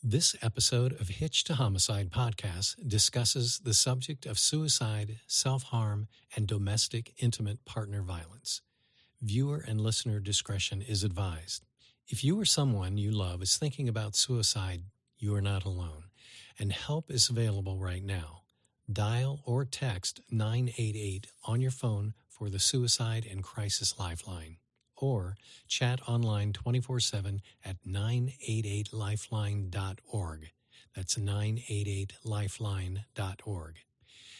This episode of Hitch to Homicide podcast discusses the subject of suicide, self-harm, and domestic intimate partner violence. Viewer and listener discretion is advised. If you or someone you love is thinking about suicide, you are not alone, and help is available right now. Dial or text 988 on your phone for the Suicide and Crisis Lifeline, or chat online 24/7 at 988lifeline.org. That's 988lifeline.org.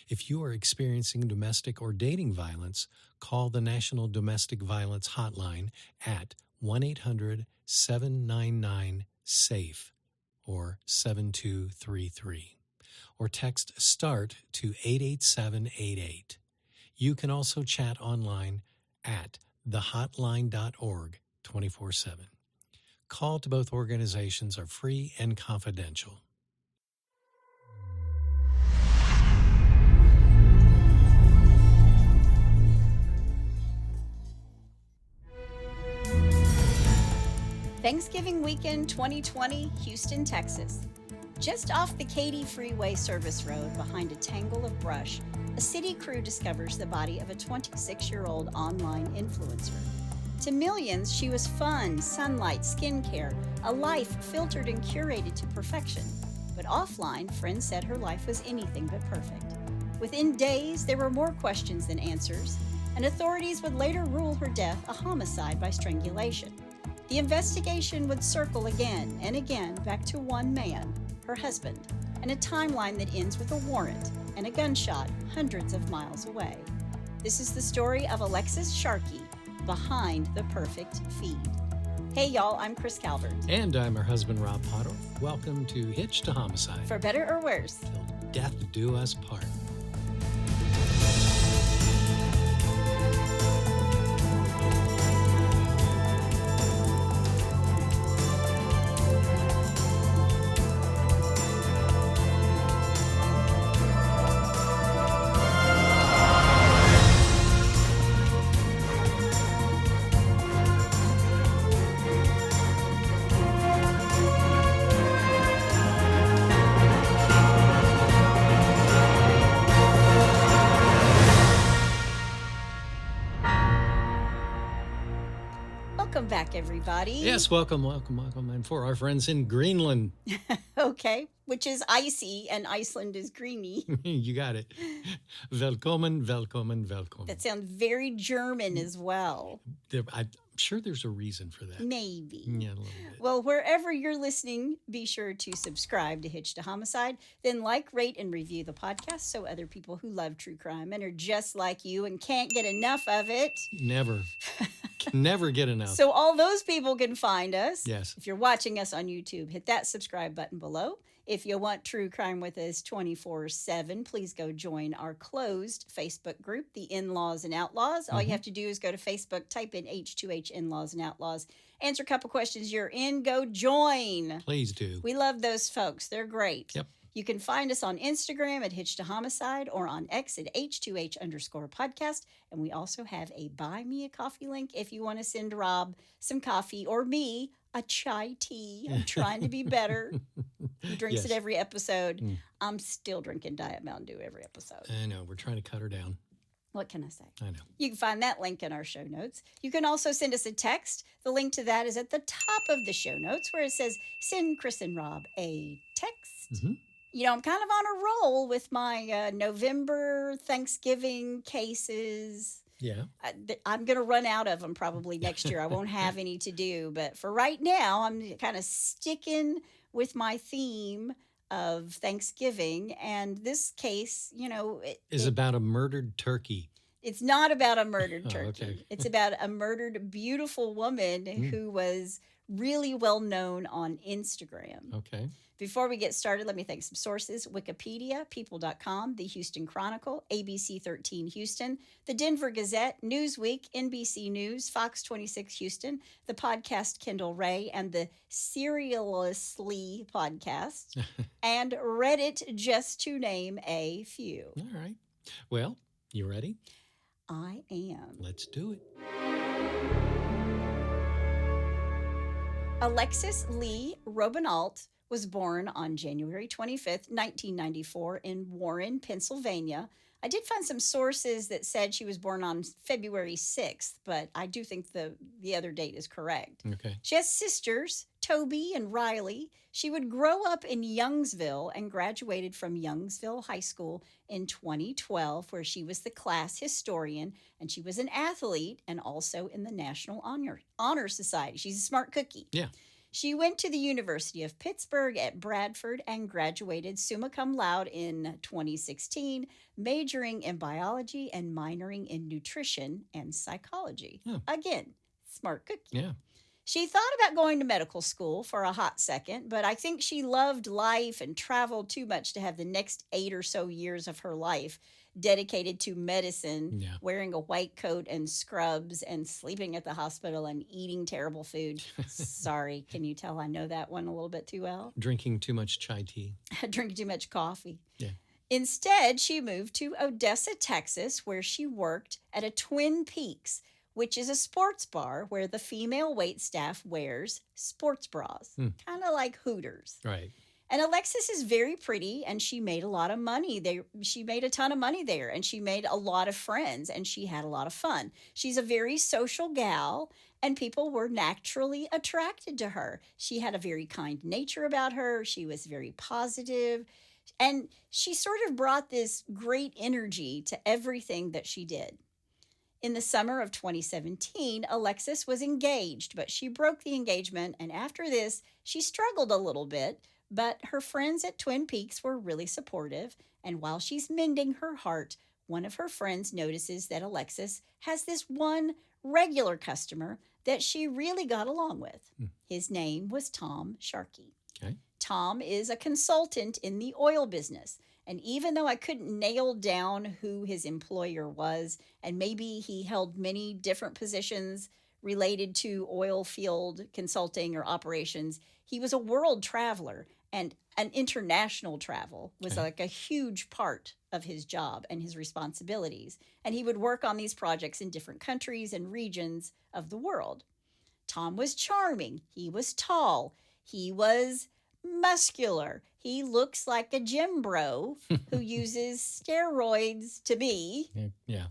If you are experiencing domestic or dating violence, call the National Domestic Violence Hotline at 1-800-799-SAFE or 7233, or text START to 88788. You can also chat online at thehotline.org 24/7. Call to both organizations are free and confidential. Thanksgiving weekend 2020, Houston, Texas. Just off the Katy Freeway service road behind a tangle of brush, a city crew discovers the body of a 26-year-old online influencer. To millions, she was fun, sunlight, skincare, a life filtered and curated to perfection. But offline, friends said her life was anything but perfect. Within days, there were more questions than answers, and authorities would later rule her death a homicide by strangulation. The investigation would circle again and again back to one man, her husband, and a timeline that ends with a warrant and a gunshot hundreds of miles away. This is the story of Alexis Sharkey, behind the perfect feed. Hey y'all, I'm Chris Calvert. And I'm her husband, Rob Potter. Welcome to Hitch to Homicide. For better or worse. Till death do us part. Welcome back, everybody. Yes, welcome. And for our friends in Greenland. Okay, which is icy and Iceland is greeny. You got it. Velkommen. That sounds very German as well. I'm sure there's a reason for that. Maybe. Yeah, a little bit. Well, wherever you're listening, be sure to subscribe to Hitch to Homicide. Then like, rate, and review the podcast so other people who love true crime and are just like you and can't get enough of it. Never. Can never get enough. So all those people can find us. Yes. If you're watching us on YouTube, hit that subscribe button below. If you want true crime with us 24/7, please go join our closed Facebook group, the In-Laws and Outlaws. All you have to do is go to Facebook, type in H2H In-Laws and Outlaws, answer a couple questions. You're in, go join. Please do. We love those folks. They're great. Yep. You can find us on Instagram at Hitch to Homicide or on X at H2H_podcast. And we also have a Buy Me a Coffee link if you want to send Rob some coffee or me a chai tea. I'm trying to be better. He drinks it every episode. I'm still drinking Diet Mountain Dew every episode. I know. We're trying to cut her down. What can I say? I know. You can find that link in our show notes. You can also send us a text. The link to that is at the top of the show notes where it says, send Chris and Rob a text. Mm-hmm. You know, I'm kind of on a roll with my November Thanksgiving cases. Yeah. I'm going to run out of them probably next year. I won't have any to do. But for right now, I'm kind of sticking with my theme of Thanksgiving. And this case, you know, is about a murdered turkey. It's not about a murdered turkey. Okay. It's about a murdered, beautiful woman who was really well known on Instagram. Okay. Before we get started, let me thank some sources: Wikipedia, People.com, The Houston Chronicle, ABC 13 Houston, The Denver Gazette, Newsweek, NBC News, Fox 26 Houston, the podcast Kendall Ray, and the Serialously podcast, and Reddit, just to name a few. All right. Well, you ready? I am. Let's do it. Alexis Lee Robinault was born on January 25th, 1994, in Warren, Pennsylvania. I did find some sources that said she was born on February 6th, but I do think the other date is correct. Okay. She has sisters, Toby and Riley. She would grow up in Youngsville and graduated from Youngsville High School in 2012, where she was the class historian, and she was an athlete and also in the National Honor Society. She's a smart cookie. Yeah. She went to the University of Pittsburgh at Bradford and graduated summa cum laude in 2016, majoring in biology and minoring in nutrition and psychology. Oh. Again, smart cookie. Yeah. She thought about going to medical school for a hot second, but I think she loved life and traveled too much to have the next 8 or so years of her life dedicated to medicine, Yeah. wearing a white coat and scrubs and sleeping at the hospital and eating terrible food. Sorry, can you tell I know that one a little bit too well? Drinking too much chai tea. Drinking too much coffee. Yeah. Instead, she moved to Odessa, Texas, where she worked at a Twin Peaks, which is a sports bar where the female wait staff wears sports bras, kind of like Hooters. Right. And Alexis is very pretty, and she made a lot of money there. She made a ton of money there, and she made a lot of friends, and she had a lot of fun. She's a very social gal, and people were naturally attracted to her. She had a very kind nature about her. She was very positive, and she sort of brought this great energy to everything that she did. In the summer of 2017, Alexis was engaged, but she broke the engagement, and after this, she struggled a little bit. But her friends at Twin Peaks were really supportive, and while she's mending her heart, one of her friends notices that Alexis has this one regular customer that she really got along with. His name was Tom Sharkey. Okay. Tom is a consultant in the oil business, and even though I couldn't nail down who his employer was, and maybe he held many different positions related to oil field consulting or operations, he was a world traveler, and an international travel was like a huge part of his job and his responsibilities. And he would work on these projects in different countries and regions of the world. Tom was charming. He was tall. He was muscular. He looks like a gym bro who uses steroids to me. Yeah.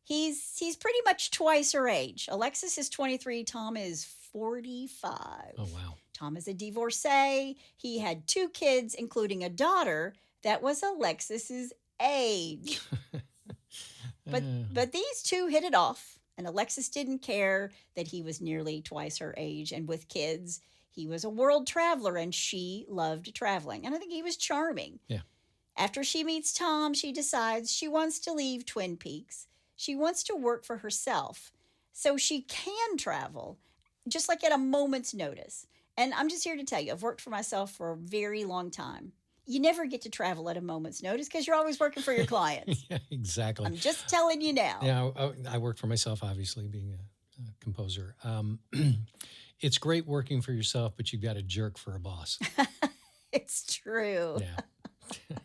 He's pretty much twice her age. Alexis is 23. Tom is 45. Oh, wow. Tom is a divorcee. He had 2 kids, including a daughter that was Alexis's age. But these two hit it off, and Alexis didn't care that he was nearly twice her age and with kids. He was a world traveler, and she loved traveling. And I think he was charming. Yeah. After she meets Tom, she decides she wants to leave Twin Peaks. She wants to work for herself so she can travel, just like at a moment's notice. And I'm just here to tell you, I've worked for myself for a very long time. You never get to travel at a moment's notice because you're always working for your clients. Yeah, exactly. I'm just telling you now. Yeah, I work for myself, obviously, being a composer. It's great working for yourself, but you've got a jerk for a boss. It's true. Yeah.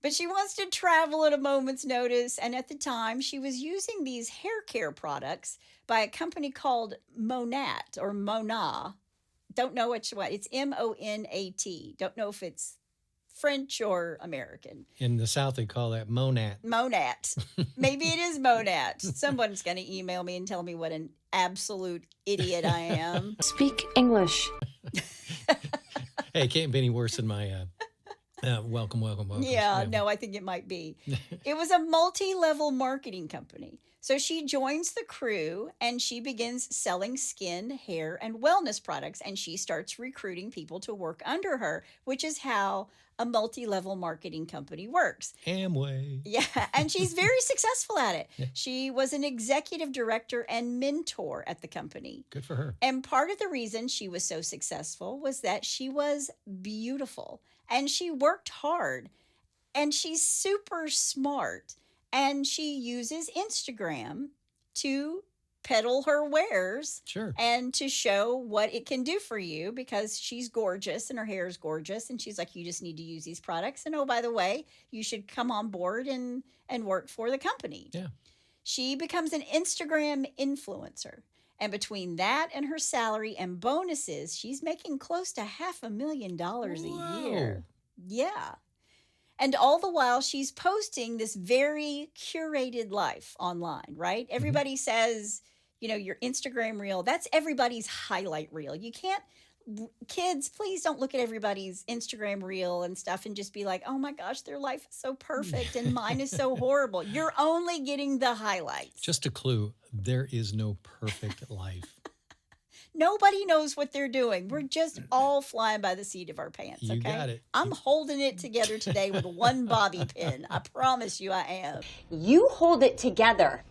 But she wants to travel at a moment's notice. And at the time, she was using these hair care products by a company called Monat or Mona. Don't know which one. It's Monat. Don't know if it's French or American. In the South, they call that Monat. Monat. Maybe it is Monat. Someone's going to email me and tell me what an absolute idiot I am. Speak English. Hey, it can't be any worse than my welcome. Yeah, no, I think it might be. It was a multi-level marketing company. So she joins the crew and she begins selling skin, hair, and wellness products, and she starts recruiting people to work under her, which is how a multi-level marketing company works. Amway. Yeah, and she's very successful at it. Yeah. She was an executive director and mentor at the company. Good for her. And part of the reason she was so successful was that she was beautiful and she worked hard and she's super smart and she uses Instagram to peddle her wares. Sure. And to show what it can do for you because she's gorgeous and her hair is gorgeous. And she's like, you just need to use these products. And oh, by the way, you should come on board and work for the company. Yeah. She becomes an Instagram influencer. And between that and her salary and bonuses, she's making close to $500,000 a year. Yeah. And all the while, she's posting this very curated life online, right? Everybody says, your Instagram reel, that's everybody's highlight reel. You can't, kids, please don't look at everybody's Instagram reel and stuff and just be like, oh my gosh, their life is so perfect and mine is so horrible. You're only getting the highlights. Just a clue, there is no perfect life. Nobody knows what they're doing. We're just all flying by the seat of our pants, okay? You got it. I'm holding it together today with one bobby pin. I promise you I am. You hold it together.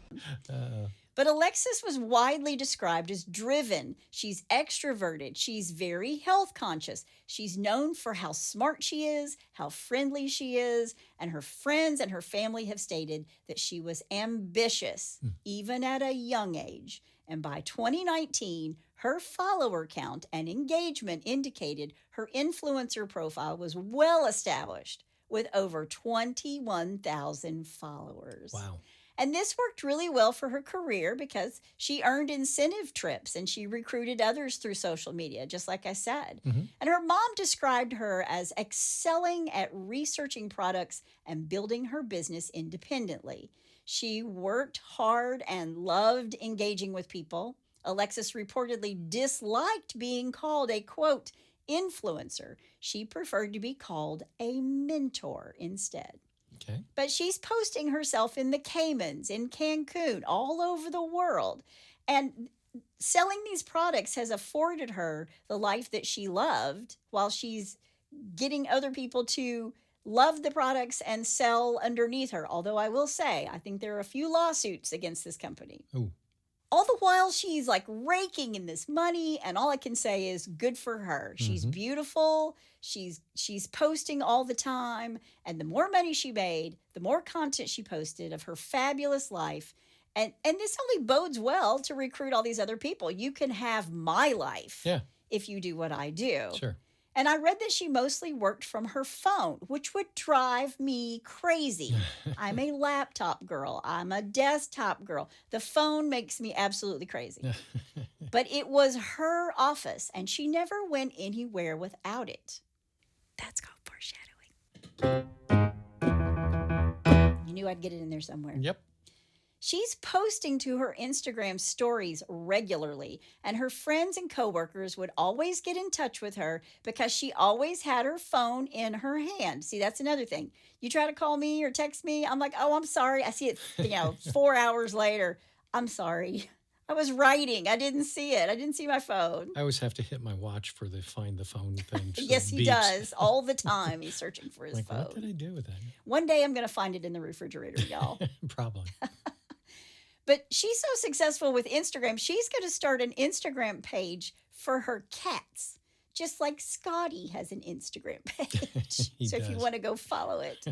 But Alexis was widely described as driven. She's extroverted. She's very health conscious. She's known for how smart she is, how friendly she is, and her friends and her family have stated that she was ambitious, even at a young age. And by 2019, her follower count and engagement indicated her influencer profile was well established with over 21,000 followers. Wow. And this worked really well for her career because she earned incentive trips and she recruited others through social media, just like I said. And her mom described her as excelling at researching products and building her business independently. She worked hard and loved engaging with people. Alexis reportedly disliked being called a, quote, influencer. She preferred to be called a mentor instead. Okay. But she's posting herself in the Caymans, in Cancun, all over the world. And selling these products has afforded her the life that she loved while she's getting other people to love the products and sell underneath her. Although I will say, I think there are a few lawsuits against this company. Ooh. All the while she's like raking in this money, and all I can say is good for her. She's beautiful. She's posting all the time, and the more money she made, the more content she posted of her fabulous life. And this only bodes well to recruit all these other people. You can have my life if you do what I do. Sure. And I read that she mostly worked from her phone, which would drive me crazy. I'm a laptop girl. I'm a desktop girl. The phone makes me absolutely crazy. But it was her office, and she never went anywhere without it. That's called foreshadowing. You knew I'd get it in there somewhere. Yep. She's posting to her Instagram stories regularly, and her friends and coworkers would always get in touch with her because she always had her phone in her hand. See, that's another thing. You try to call me or text me, I'm like, oh, I'm sorry. I see it, 4 hours later. I'm sorry. I was writing. I didn't see it. I didn't see my phone. I always have to hit my watch for the find the phone thing. So Yes, he does. All the time he's searching for his phone. What did I do with that? One day I'm going to find it in the refrigerator, y'all. Probably. But she's so successful with Instagram, she's going to start an Instagram page for her cats, just like Scotty has an Instagram page. So if you want to go follow it.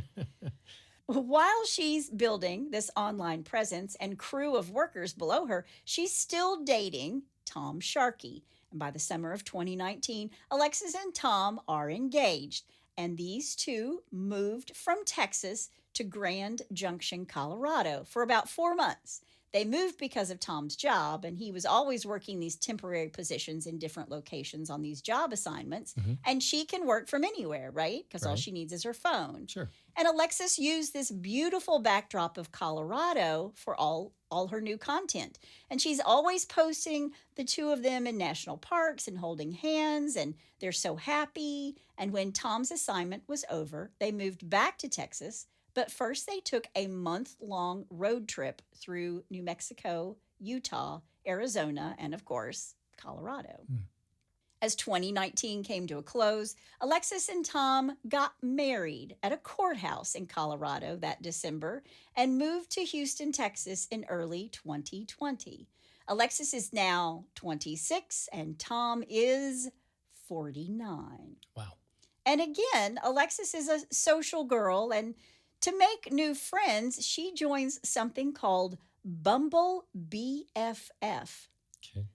While she's building this online presence and crew of workers below her, she's still dating Tom Sharkey. And by the summer of 2019, Alexis and Tom are engaged. And these two moved from Texas to Grand Junction, Colorado for about 4 months. They moved because of Tom's job, and he was always working these temporary positions in different locations on these job assignments. And she can work from anywhere, right? Because all she needs is her phone. Sure. And Alexis used this beautiful backdrop of Colorado for all her new content. And she's always posting the two of them in national parks and holding hands, and they're so happy. And when Tom's assignment was over, they moved back to Texas. But first, they took a month-long road trip through New Mexico, Utah, Arizona, and, of course, Colorado. As 2019 came to a close, Alexis and Tom got married at a courthouse in Colorado that December and moved to Houston, Texas in early 2020. Alexis is now 26 and Tom is 49. Wow. And again, Alexis is a social girl, and to make new friends, she joins something called Bumble BFF,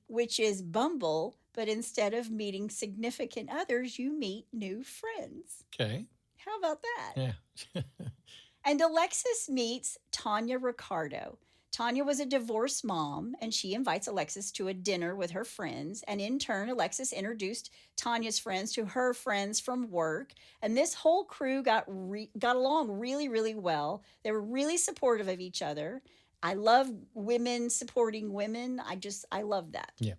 which is Bumble, but instead of meeting significant others, you meet new friends. Okay. How about that? Yeah. And Alexis meets Tanya Ricardo. Tanya was a divorced mom, and she invites Alexis to a dinner with her friends. And in turn, Alexis introduced Tanya's friends to her friends from work. And this whole crew got along really, really well. They were really supportive of each other. I love women supporting women. I love that. Yeah.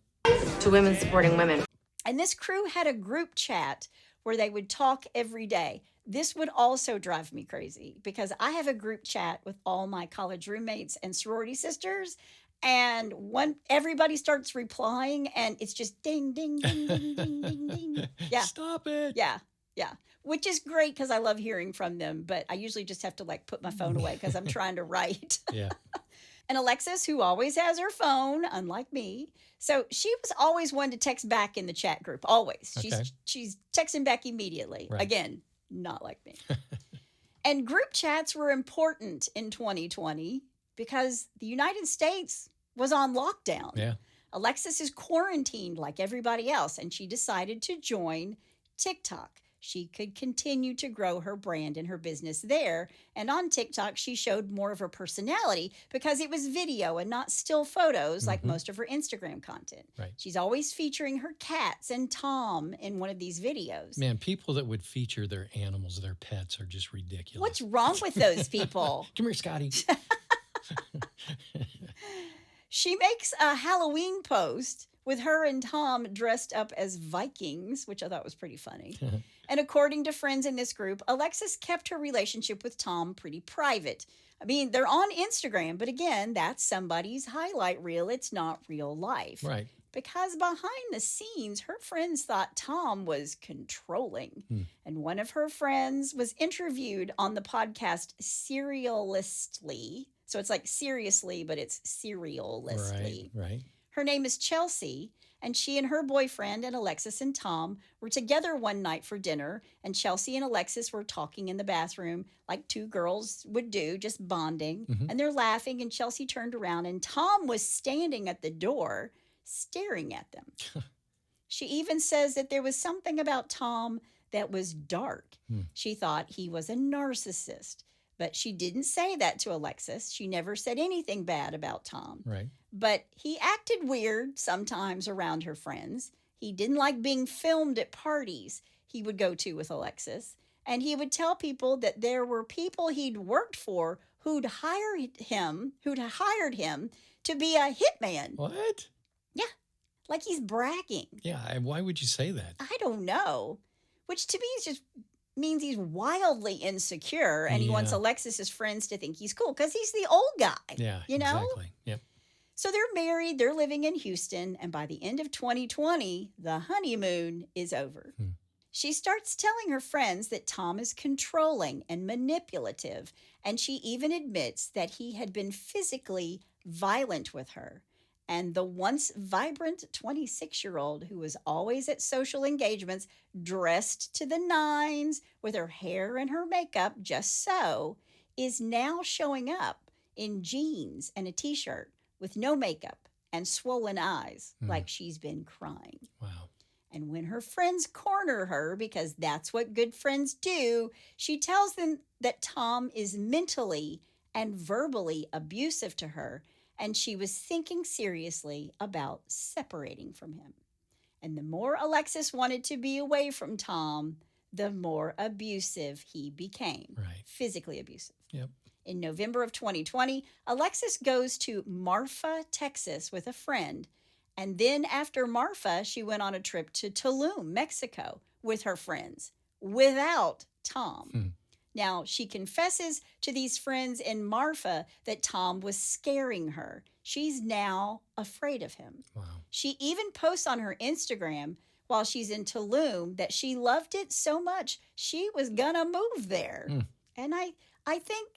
To women supporting women. And this crew had a group chat where they would talk every day. This would also drive me crazy because I have a group chat with all my college roommates and sorority sisters. And when everybody starts replying and it's just ding, ding, ding, ding, ding, ding, ding. Yeah. Stop it. Yeah. Yeah. Which is great because I love hearing from them. But I usually just have to put my phone away because I'm trying to write. Yeah. And Alexis, who always has her phone, unlike me, so she was always one to text back in the chat group. Always. Okay. She's texting back immediately. Right. Again, not like me. And group chats were important in 2020 because the United States was on lockdown. Yeah. Alexis is quarantined like everybody else, and she decided to join TikTok. She could continue to grow her brand and her business there. And on TikTok, she showed more of her personality because it was video and not still photos like most of her Instagram content. Right. She's always featuring her cats and Tom in one of these videos. Man, people that would feature their animals, their pets, are just ridiculous. What's wrong with those people? Come here, Scotty. She makes a Halloween post with her and Tom dressed up as Vikings, which I thought was pretty funny. And according to friends in this group, Alexis kept her relationship with Tom pretty private. I mean, they're on Instagram, but again, that's somebody's highlight reel. It's not real life. Right. Because behind the scenes, her friends thought Tom was controlling. And one of her friends was interviewed on the podcast Serialistly. So it's like seriously, but it's serialistly. Right. Her name is Chelsea, and she and her boyfriend and Alexis and Tom were together one night for dinner, and Chelsea and Alexis were talking in the bathroom like two girls would do, just bonding, and they're laughing, and Chelsea turned around, and Tom was standing at the door staring at them. She even says that there was something about Tom that was dark. She thought he was a narcissist. But she didn't say that to Alexis. She never said anything bad about Tom. Right. But he acted weird sometimes around her friends. He didn't like being filmed at parties he would go to with Alexis. And he would tell people that there were people he'd worked for who'd hired him to be a hitman. What? Yeah. Like he's bragging. Yeah. Why would you say that? I don't know. Which to me is just means he's wildly insecure and he wants Alexis's friends to think he's cool because he's the old guy. Yeah, you know? Exactly. Yep. So they're married, they're living in Houston, and by the end of 2020, the honeymoon is over. She starts telling her friends that Tom is controlling and manipulative, and she even admits that he had been physically violent with her. And the once vibrant 26-year-old who was always at social engagements, dressed to the nines with her hair and her makeup just so, is now showing up in jeans and a t-shirt with no makeup and swollen eyes like she's been crying. Wow. And when her friends corner her, because that's what good friends do, she tells them that Tom is mentally and verbally abusive to her, and she was thinking seriously about separating from him. And the more Alexis wanted to be away from Tom, the more abusive he became. Right. Physically abusive. Yep. In November of 2020, Alexis goes to Marfa, Texas with a friend. And then after Marfa, she went on a trip to Tulum, Mexico with her friends without Tom. Now, she confesses to these friends in Marfa that Tom was scaring her. She's now afraid of him. Wow. She even posts on her Instagram while she's in Tulum that she loved it so much she was gonna move there. And I think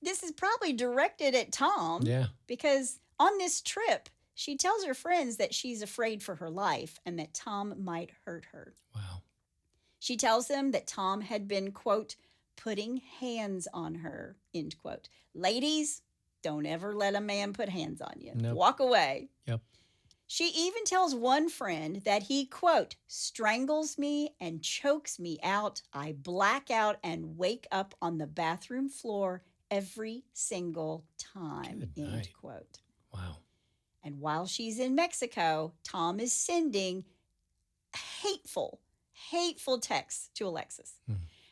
this is probably directed at Tom. Yeah. Because on this trip, she tells her friends that she's afraid for her life and that Tom might hurt her. Wow. She tells them that Tom had been, quote, putting hands on her, end quote. Ladies, don't ever let a man put hands on you. Nope. Walk away. Yep. She even tells one friend that he, quote, strangles me and chokes me out. I black out and wake up on the bathroom floor every single time, Good end night. quote. Wow. And while she's in Mexico, Tom is sending hateful texts to Alexis.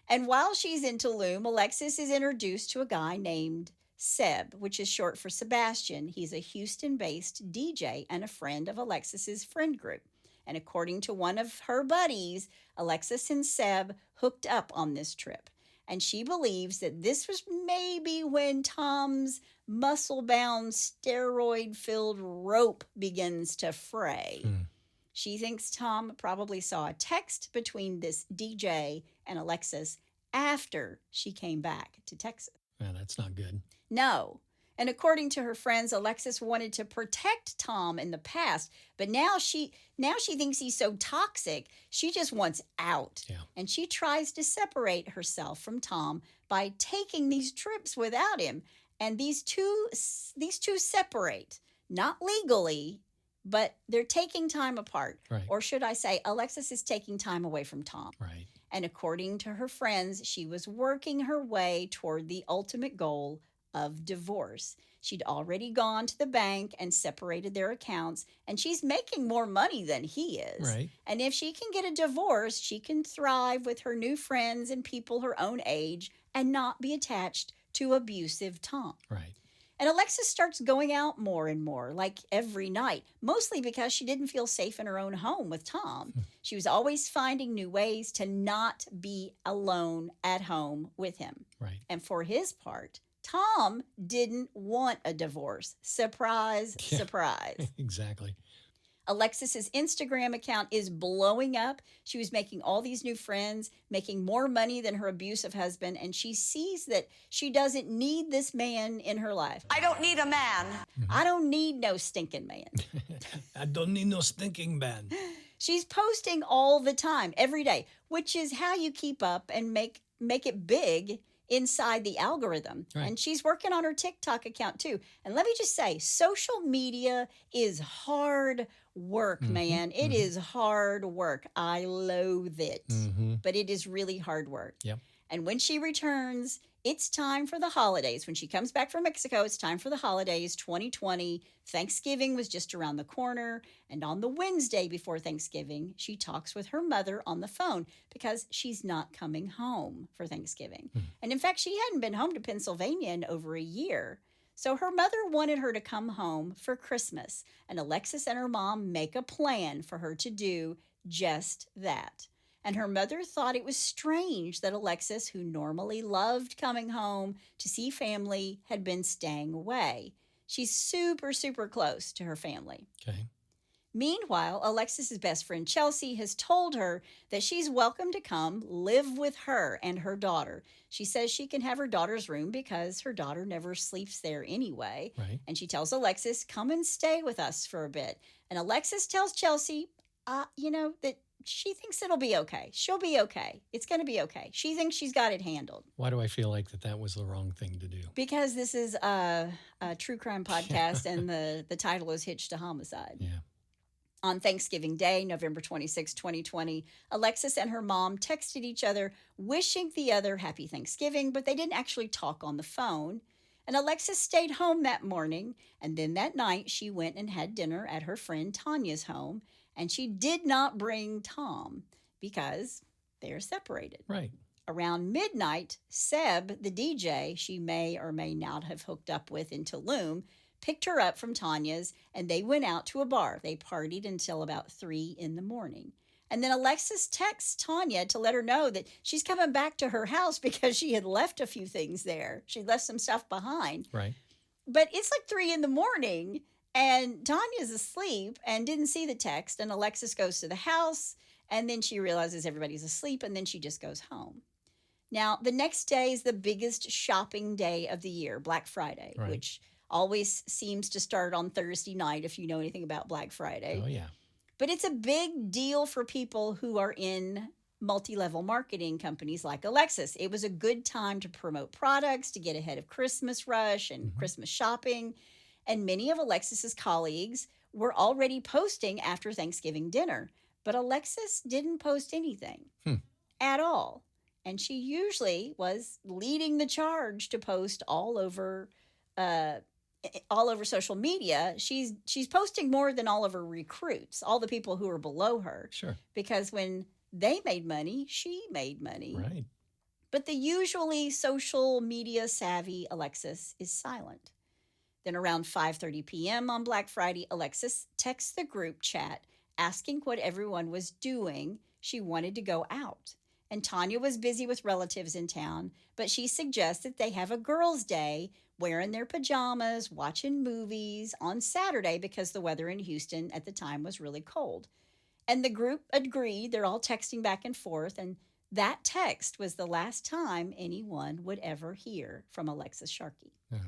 And while she's in Tulum, Alexis is introduced to a guy named Seb, which is short for Sebastian. He's a Houston-based DJ and a friend of Alexis's friend group. And according to one of her buddies, Alexis and Seb hooked up on this trip. And she believes that this was maybe when Tom's muscle-bound, steroid-filled rope begins to fray. She thinks Tom probably saw a text between this DJ and Alexis after she came back to Texas. Yeah, that's not good. No. And according to her friends, Alexis wanted to protect Tom in the past, but now she thinks he's so toxic, she just wants out. Yeah. And she tries to separate herself from Tom by taking these trips without him. And these two separate, not legally, but they're taking time apart. Right. Or should I say, Alexis is taking time away from Tom. Right. And according to her friends, she was working her way toward the ultimate goal of divorce. She'd already gone to the bank and separated their accounts, and she's making more money than he is. Right. And if she can get a divorce, she can thrive with her new friends and people her own age and not be attached to abusive Tom. Right. And Alexis starts going out more and more, like every night, mostly because she didn't feel safe in her own home with Tom. She was always finding new ways to not be alone at home with him. Right. And for his part, Tom didn't want a divorce. Surprise, surprise. Exactly. Alexis's Instagram account is blowing up. She was making all these new friends, making more money than her abusive husband, and she sees that she doesn't need this man in her life. I don't need a man. I don't need no stinking man. I don't need no stinking man. She's posting all the time, every day, which is how you keep up and make it big inside the algorithm. Right. And she's working on her TikTok account too. And let me just say, social media is hard work, man. It is hard work. I loathe it, but it is really hard work. Yep. And when she returns, it's time for the holidays. When she comes back from Mexico, it's time for the holidays, 2020. Thanksgiving was just around the corner. And on the Wednesday before Thanksgiving, she talks with her mother on the phone because she's not coming home for Thanksgiving. And in fact, she hadn't been home to Pennsylvania in over a year. So her mother wanted her to come home for Christmas. And Alexis and her mom make a plan for her to do just that. And her mother thought it was strange that Alexis, who normally loved coming home to see family, had been staying away. She's super, super close to her family. Okay. Meanwhile, Alexis's best friend Chelsea has told her that she's welcome to come live with her and her daughter. She says she can have her daughter's room because her daughter never sleeps there anyway. Right. And she tells Alexis, come and stay with us for a bit. And Alexis tells Chelsea, that she thinks it'll be okay. She'll be okay. It's going to be okay. She thinks she's got it handled. Why do I feel like that was the wrong thing to do? Because this is a true crime podcast and the title is Hitched to Homicide. Yeah. On Thanksgiving Day, November 26, 2020, Alexis and her mom texted each other wishing the other happy Thanksgiving, but they didn't actually talk on the phone. And Alexis stayed home that morning, and then that night she went and had dinner at her friend Tanya's home, and she did not bring Tom because they're separated. Right. Around midnight, Seb, the DJ she may or may not have hooked up with in Tulum, picked her up from Tanya's, and they went out to a bar. They partied until about 3 in the morning. And then Alexis texts Tanya to let her know that she's coming back to her house because she had left a few things there. She left some stuff behind. Right. But it's like 3 in the morning, and Tanya's asleep and didn't see the text. And Alexis goes to the house, and then she realizes everybody's asleep, and then she just goes home. Now, the next day is the biggest shopping day of the year, Black Friday, Right. which always seems to start on Thursday night if you know anything about Black Friday. Oh, yeah. But it's a big deal for people who are in multi-level marketing companies like Alexis. It was a good time to promote products, to get ahead of Christmas rush and Christmas shopping. And many of Alexis's colleagues were already posting after Thanksgiving dinner. But Alexis didn't post anything at all. and she usually was leading the charge to post uh, all over social media. She's posting more than all of her recruits, all the people who are below her. Sure. Because when they made money, she made money. Right. But the usually social media savvy Alexis is silent. Then around 5:30 p.m. on Black Friday, Alexis texts the group chat asking what everyone was doing. She wanted to go out. And Tanya was busy with relatives in town, but she suggests that they have a girls' day wearing their pajamas, watching movies on Saturday because the weather in Houston at the time was really cold. And the group agreed. They're all texting back and forth. And that text was the last time anyone would ever hear from Alexis Sharkey. Yeah.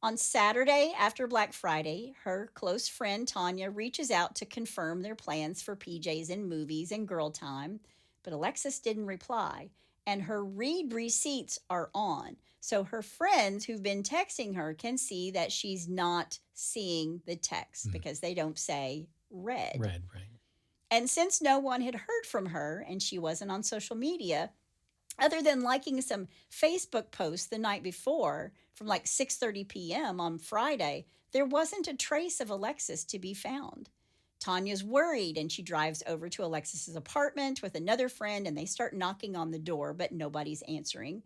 On Saturday after Black Friday, her close friend Tanya reaches out to confirm their plans for PJs and movies and girl time, but Alexis didn't reply, and her read receipts are on. So her friends who've been texting her can see that she's not seeing the text because they don't say read. Right. And since no one had heard from her and she wasn't on social media, other than liking some Facebook posts the night before from like 6:30 p.m. on Friday, there wasn't a trace of Alexis to be found. Tanya's worried, and she drives over to Alexis's apartment with another friend, and they start knocking on the door, but nobody's answering.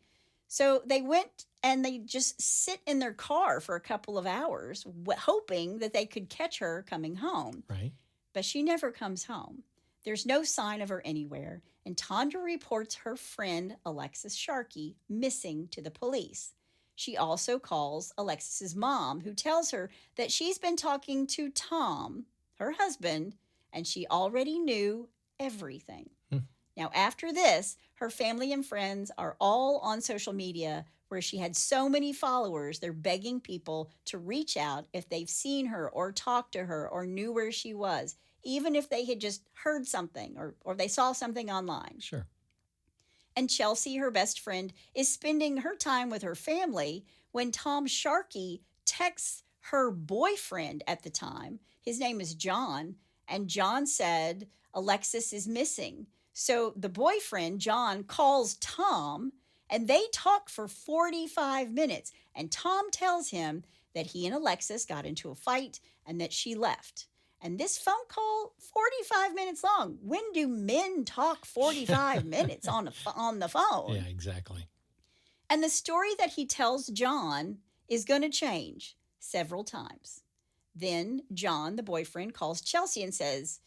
So they went and they just sit in their car for a couple of hours, hoping that they could catch her coming home. Right. But she never comes home. There's no sign of her anywhere, and Tanya reports her friend Alexis Sharkey missing to the police. She also calls Alexis's mom, who tells her that she's been talking to Tom, her husband, and she already knew everything. Now, after this, her family and friends are all on social media where she had so many followers, they're begging people to reach out if they've seen her or talked to her or knew where she was, even if they had just heard something or they saw something online. Sure. And Chelsea, her best friend, is spending her time with her family when Tom Sharkey texts her boyfriend at the time. His name is John, and John said Alexis is missing. So the boyfriend, John, calls Tom, and they talk for 45 minutes. And Tom tells him that he and Alexis got into a fight and that she left. And this phone call, 45 minutes long. When do men talk 45 minutes on the phone? Yeah, exactly. And the story that he tells John is going to change several times. Then John, the boyfriend, calls Chelsea and says,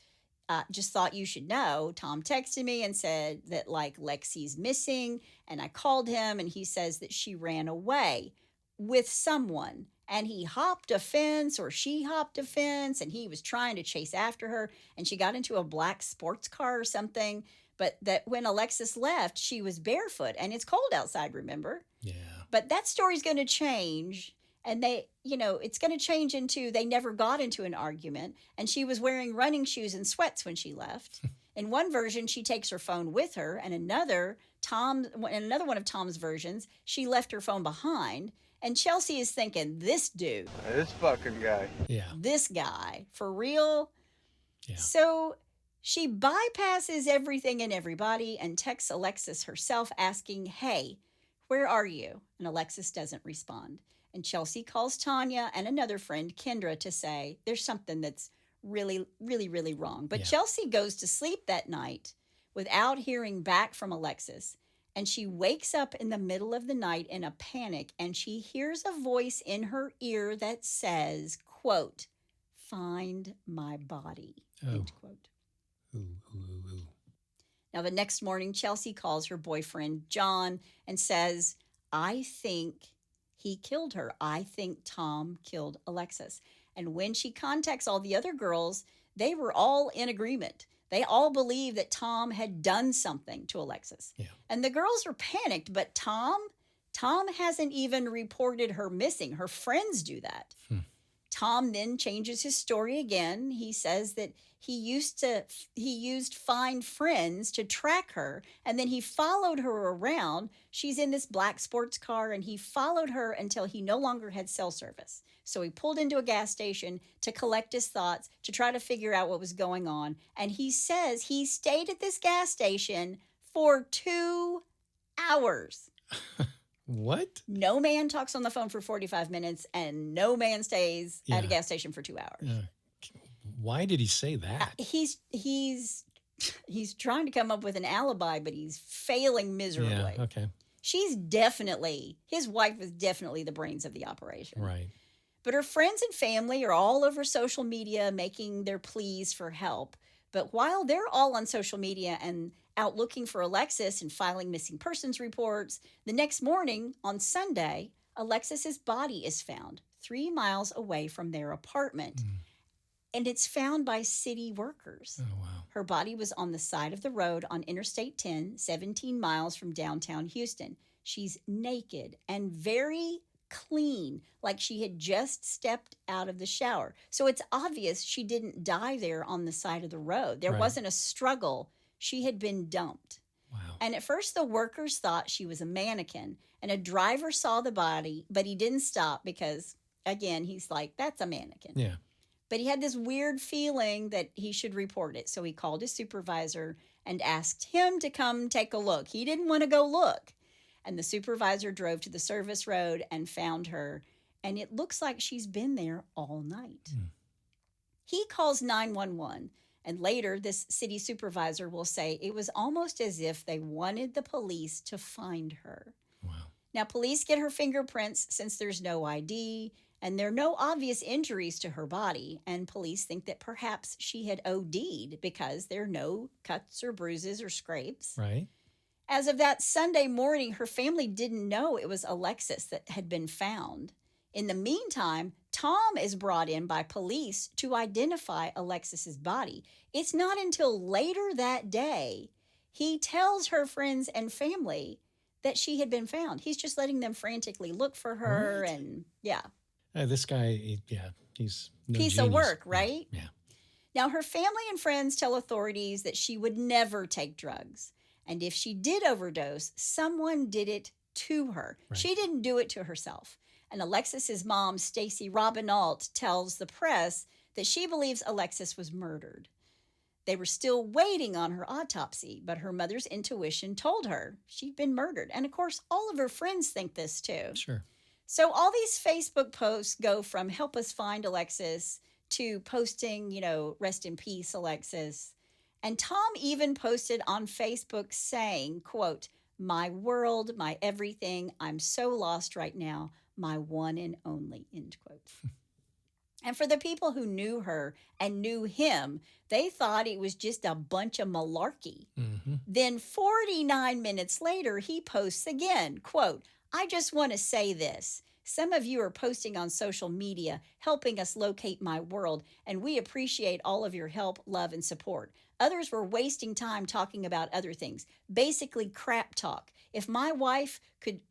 just thought you should know, Tom texted me and said that, like, Lexi's missing, and I called him, and he says that she ran away with someone, and he hopped a fence, or she hopped a fence, and he was trying to chase after her, and she got into a black sports car or something, but that when Alexis left, she was barefoot, and it's cold outside, remember? Yeah. But that story's going to change. And it's going to change into they never got into an argument. And she was wearing running shoes and sweats when she left. In one version, she takes her phone with her. And another one of Tom's versions, she left her phone behind. And Chelsea is thinking, this dude. This fucking guy. Yeah. This guy. For real? Yeah. So she bypasses everything and everybody and texts Alexis herself asking, hey, where are you? And Alexis doesn't respond. And Chelsea calls Tanya and another friend, Kendra, to say there's something that's really, really, really wrong. But Chelsea goes to sleep that night without hearing back from Alexis. And she wakes up in the middle of the night in a panic, and she hears a voice in her ear that says, quote, find my body, end quote. Ooh. Now, the next morning, Chelsea calls her boyfriend, John, and says, I think he killed her. I think Tom killed Alexis. And when she contacts all the other girls, they were all in agreement. They all believe that Tom had done something to Alexis. Yeah. And the girls are panicked, but Tom hasn't even reported her missing. Her friends do that. Tom then changes his story again. He says that he used find friends to track her, and then he followed her around. She's in this black sports car, and he followed her until he no longer had cell service. So he pulled into a gas station to collect his thoughts, to try to figure out what was going on. And he says he stayed at this gas station for 2 hours. What? No man talks on the phone for 45 minutes, and no man stays at a gas station for 2 hours. Why did he say that? He's trying to come up with an alibi, but he's failing miserably. Yeah, okay. His wife was definitely the brains of the operation. Right. But her friends and family are all over social media making their pleas for help. But while they're all on social media and out looking for Alexis and filing missing persons reports, the next morning on Sunday, Alexis's body is found 3 miles away from their apartment. And it's found by city workers. Oh, wow. Her body was on the side of the road on Interstate 10, 17 miles from downtown Houston. She's naked and very clean, like she had just stepped out of the shower. So it's obvious she didn't die there on the side of the road. There wasn't a struggle. She had been dumped. Wow. And at first the workers thought she was a mannequin, and a driver saw the body, but he didn't stop because, again, he's like, that's a mannequin. Yeah. But he had this weird feeling that he should report it. So he called his supervisor and asked him to come take a look. He didn't want to go look. And the supervisor drove to the service road and found her. And it looks like she's been there all night. He calls 911. And later, this city supervisor will say it was almost as if they wanted the police to find her. Wow. Now, police get her fingerprints since there's no ID. And there are no obvious injuries to her body, and police think that perhaps she had OD'd because there are no cuts or bruises or scrapes. Right. As of that Sunday morning, her family didn't know it was Alexis that had been found. In the meantime, Tom is brought in by police to identify Alexis's body. It's not until later that day he tells her friends and family that she had been found. He's just letting them frantically look for her, and This guy, he's no piece genius. of work, right? Yeah. Now, her family and friends tell authorities that she would never take drugs. And if she did overdose, someone did it to her. Right. She didn't do it to herself. And Alexis's mom, Stacy Robinault, tells the press that she believes Alexis was murdered. They were still waiting on her autopsy, but her mother's intuition told her she'd been murdered. And of course, all of her friends think this too. Sure. So all these Facebook posts go from help us find Alexis to posting, rest in peace, Alexis. And Tom even posted on Facebook saying, quote, "My world, my everything, I'm so lost right now, my one and only," end quote. And for the people who knew her and knew him, they thought it was just a bunch of malarkey. Mm-hmm. Then 49 minutes later, he posts again, quote, "I just want to say this. Some of you are posting on social media, helping us locate my world, and we appreciate all of your help, love, and support. Others were wasting time talking about other things, basically crap talk. If my wife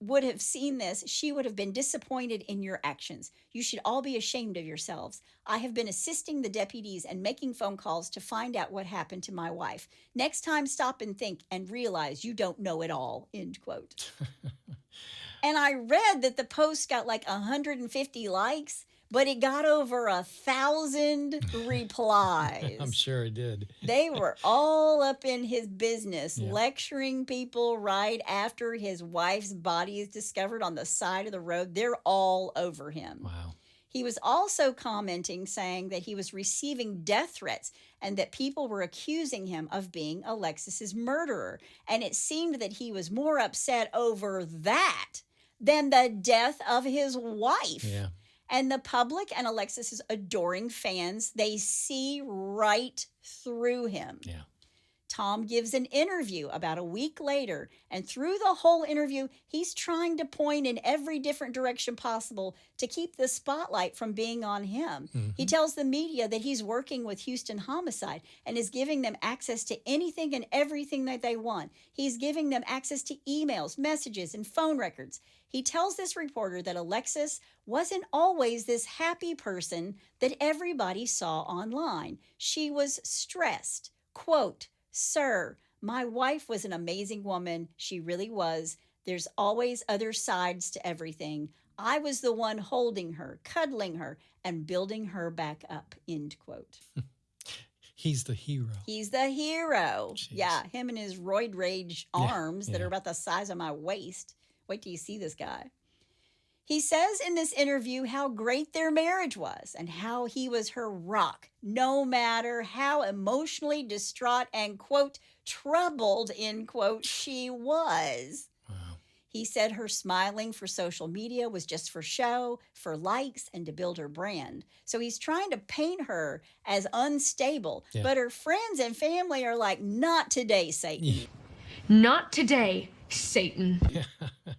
would have seen this, she would have been disappointed in your actions. You should all be ashamed of yourselves. I have been assisting the deputies and making phone calls to find out what happened to my wife. Next time, stop and think and realize you don't know it all," end quote. And I read that the post got like 150 likes, but it got over 1,000 replies. I'm sure it did. They were all up in his business, Yeah. lecturing people right after his wife's body is discovered on the side of the road. They're all over him. Wow. He was also commenting, saying that he was receiving death threats and that people were accusing him of being Alexis's murderer. And it seemed that he was more upset over that than the death of his wife. Yeah. And the public and Alexis's adoring fans, they see right through him. Yeah. Tom gives an interview about a week later, and through the whole interview, he's trying to point in every different direction possible to keep the spotlight from being on him. Mm-hmm. He tells the media that he's working with Houston Homicide and is giving them access to anything and everything that they want. He's giving them access to emails, messages, and phone records. He tells this reporter that Alexis wasn't always this happy person that everybody saw online. She was stressed. Quote, "Sir, my wife was an amazing woman. She really was. There's always other sides to everything. I was the one holding her, cuddling her, and building her back up," end quote. He's the hero. He's the hero. Jeez. Yeah, him and his roid rage arms that are about the size of my waist. Wait till you see this guy. He says in this interview how great their marriage was and how he was her rock, no matter how emotionally distraught and, quote, troubled, end quote, she was. Wow. He said her smiling for social media was just for show, for likes, and to build her brand. So he's trying to paint her as unstable, but her friends and family are like, not today, Satan. Yeah. Not today, Satan.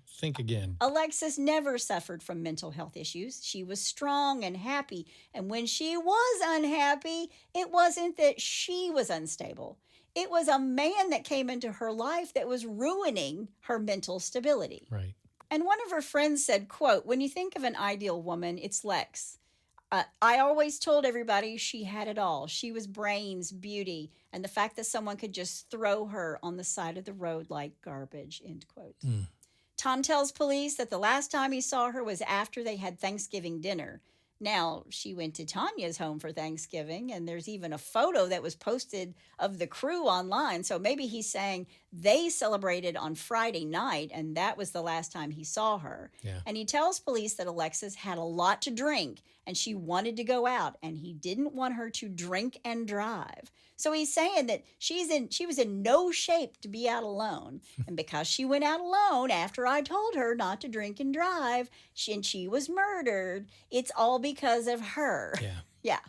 Think again. Alexis never suffered from mental health issues. She was strong and happy. And when she was unhappy, it wasn't that she was unstable. It was a man that came into her life that was ruining her mental stability. Right. And one of her friends said, quote, when you think of an ideal woman, it's Lex. I always told everybody she had it all. She was brains, beauty, and the fact that someone could just throw her on the side of the road like garbage, end quote. Tom tells police that the last time he saw her was after they had Thanksgiving dinner. Now, she went to Tanya's home for Thanksgiving, and there's even a photo that was posted of the crew online. So maybe he's saying they celebrated on Friday night, and that was the last time he saw her. Yeah. And he tells police that Alexis had a lot to drink, and she wanted to go out, and he didn't want her to drink and drive. So he's saying that she was in no shape to be out alone. And because she went out alone after I told her not to drink and drive, she was murdered, it's all because of her. Yeah. Yeah.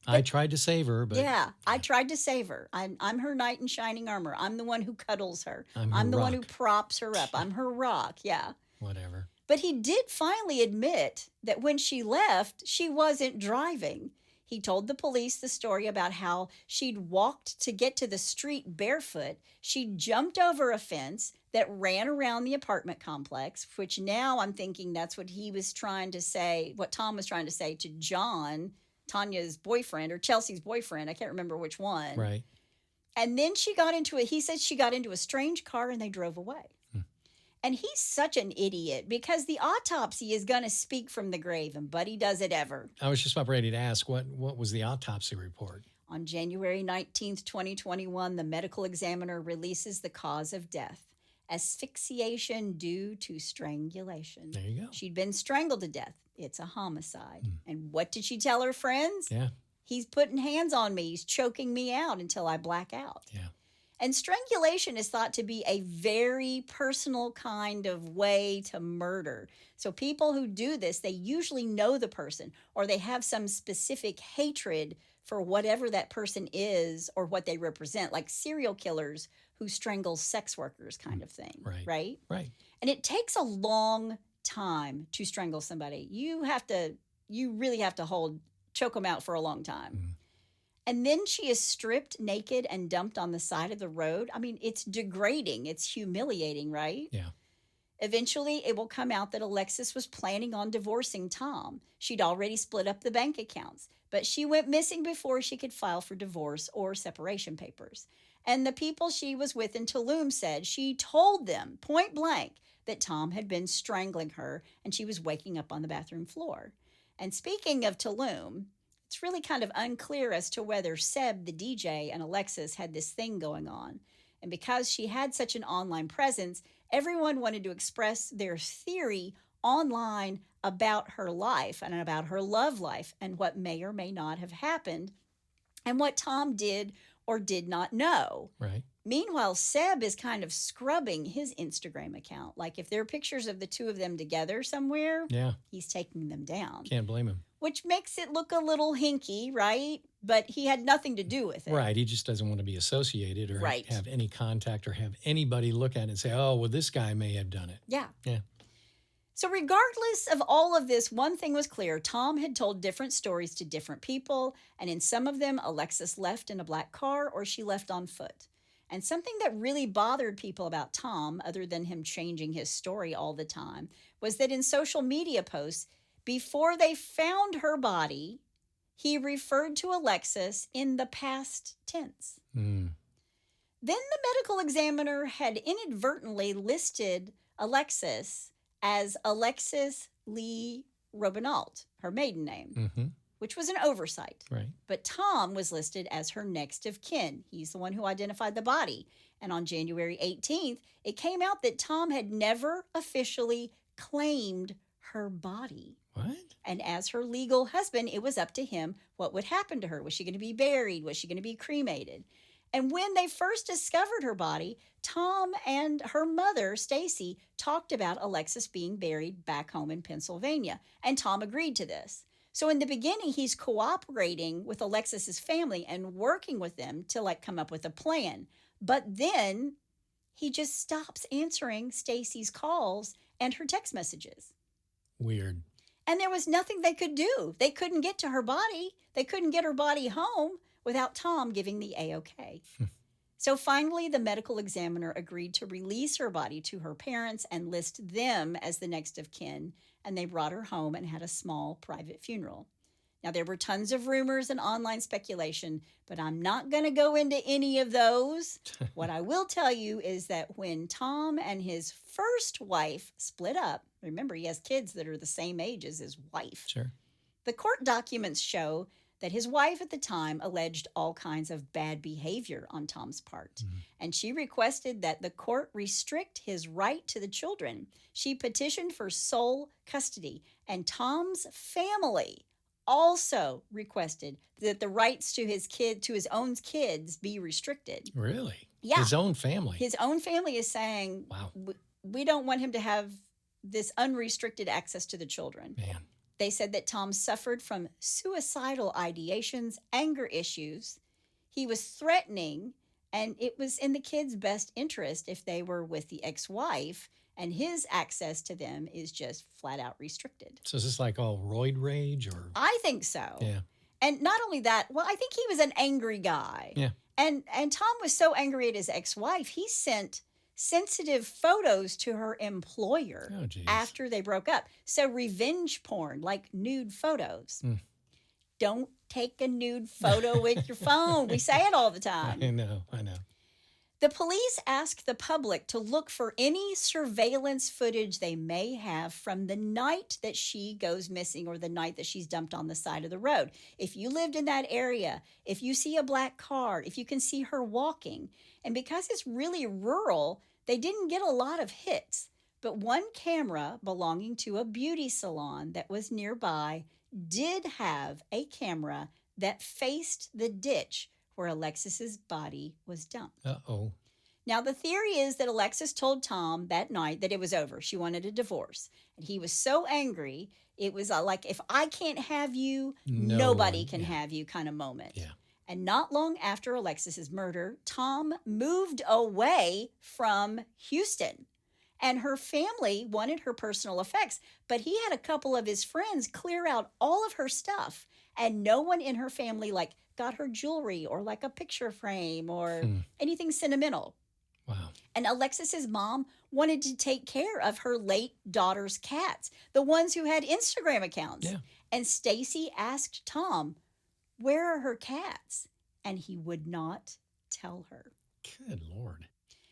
I tried to save her, but... Yeah, I tried to save her. I'm her knight in shining armor. I'm the one who cuddles her. I'm the rock. one who props her up. I'm her rock, yeah. Whatever. But he did finally admit that when she left, she wasn't driving. He told the police the story about how she'd walked to get to the street barefoot. She jumped over a fence that ran around the apartment complex, which now I'm thinking that's what he was trying to say, what Tom was trying to say to John, Tanya's boyfriend, or Chelsea's boyfriend. I can't remember which one. Right. And then he said she got into a strange car and they drove away. And he's such an idiot because the autopsy is going to speak from the grave, and Buddy does it ever. I was just about ready to ask, what was the autopsy report? On January 19th, 2021, the medical examiner releases the cause of death. Asphyxiation due to strangulation. There you go. She'd been strangled to death. It's a homicide. And what did she tell her friends? Yeah. He's putting hands on me. He's choking me out until I black out. Yeah. And strangulation is thought to be a very personal kind of way to murder. So people who do this, they usually know the person or they have some specific hatred for whatever that person is or what they represent, like serial killers who strangle sex workers kind of thing, right? Right. And it takes a long time to strangle somebody. You really have to choke them out for a long time. And then she is stripped naked and dumped on the side of the road. I mean, it's degrading. It's humiliating, right? Yeah. Eventually, it will come out that Alexis was planning on divorcing Tom. She'd already split up the bank accounts, but she went missing before she could file for divorce or separation papers. And the people she was with in Tulum said she told them point blank that Tom had been strangling her and she was waking up on the bathroom floor. And speaking of Tulum, it's really kind of unclear as to whether Seb, the DJ, and Alexis had this thing going on. And because she had such an online presence, everyone wanted to express their theory online about her life and about her love life and what may or may not have happened and what Tom did or did not know. Right. Meanwhile, Seb is kind of scrubbing his Instagram account. Like if there are pictures of the two of them together somewhere, he's taking them down. Can't blame him. Which makes it look a little hinky, right? But he had nothing to do with it. Right. He just doesn't want to be associated or have any contact or have anybody look at it and say, oh, well, this guy may have done it. Yeah. Yeah. So regardless of all of this, one thing was clear. Tom had told different stories to different people, and in some of them, Alexis left in a black car or she left on foot. And something that really bothered people about Tom, other than him changing his story all the time, was that in social media posts, before they found her body, he referred to Alexis in the past tense. Then the medical examiner had inadvertently listed Alexis as Alexis Lee Robinault, her maiden name. which was an oversight. Right. But Tom was listed as her next of kin. He's the one who identified the body. And on January 18th, it came out that Tom had never officially claimed her body. What? And as her legal husband, it was up to him what would happen to her. Was she going to be buried? Was she going to be cremated? And when they first discovered her body, Tom and her mother, Stacy, talked about Alexis being buried back home in Pennsylvania. And Tom agreed to this. So in the beginning, he's cooperating with Alexis's family and working with them to come up with a plan. But then he just stops answering Stacy's calls and her text messages. Weird. And there was nothing they could do. They couldn't get to her body. They couldn't get her body home without Tom giving the A-OK. So finally, the medical examiner agreed to release her body to her parents and list them as the next of kin, and they brought her home and had a small private funeral. Now, there were tons of rumors and online speculation, but I'm not going to go into any of those. What I will tell you is that when Tom and his first wife split up, remember, he has kids that are the same age as his wife. Sure. The court documents show that his wife at the time alleged all kinds of bad behavior on Tom's part. Mm-hmm. And she requested that the court restrict his right to the children. She petitioned for sole custody, and Tom's family also requested that the rights to his own kids be restricted. Really? Yeah. His own family? His own family is saying, wow, we don't want him to have this unrestricted access to the children. Man. They said that Tom suffered from suicidal ideations, anger issues. He was threatening, and it was in the kids' best interest if they were with the ex-wife, and his access to them is just flat out restricted. So is this like all roid rage or? I think so. Yeah. And not only that, well, I think he was an angry guy. Yeah. And Tom was so angry at his ex-wife, he sent sensitive photos to her employer after they broke up. So revenge porn, like nude photos. Don't take a nude photo with your phone. We say it all the time. I know. The police asked the public to look for any surveillance footage they may have from the night that she goes missing or the night that she's dumped on the side of the road. If you lived in that area, if you see a black car, if you can see her walking. And because it's really rural, they didn't get a lot of hits. But one camera belonging to a beauty salon that was nearby did have a camera that faced the ditch where Alexis's body was dumped. Uh-oh. Now, the theory is that Alexis told Tom that night that it was over. She wanted a divorce. And he was so angry, it was like, if I can't have you, nobody can have you kind of moment. Yeah. And not long after Alexis's murder, Tom moved away from Houston. And her family wanted her personal effects, but he had a couple of his friends clear out all of her stuff. And no one in her family got her jewelry or a picture frame or anything sentimental. Wow. And Alexis's mom wanted to take care of her late daughter's cats, the ones who had Instagram accounts. Yeah. And Stacy asked Tom, where are her cats? And he would not tell her. Good Lord.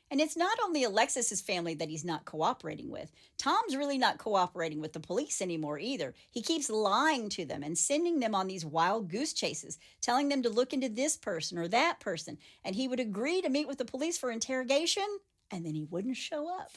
And it's not only Alexis's family that he's not cooperating with. Tom's really not cooperating with the police anymore either. He keeps lying to them and sending them on these wild goose chases, telling them to look into this person or that person. And he would agree to meet with the police for interrogation, and then he wouldn't show up.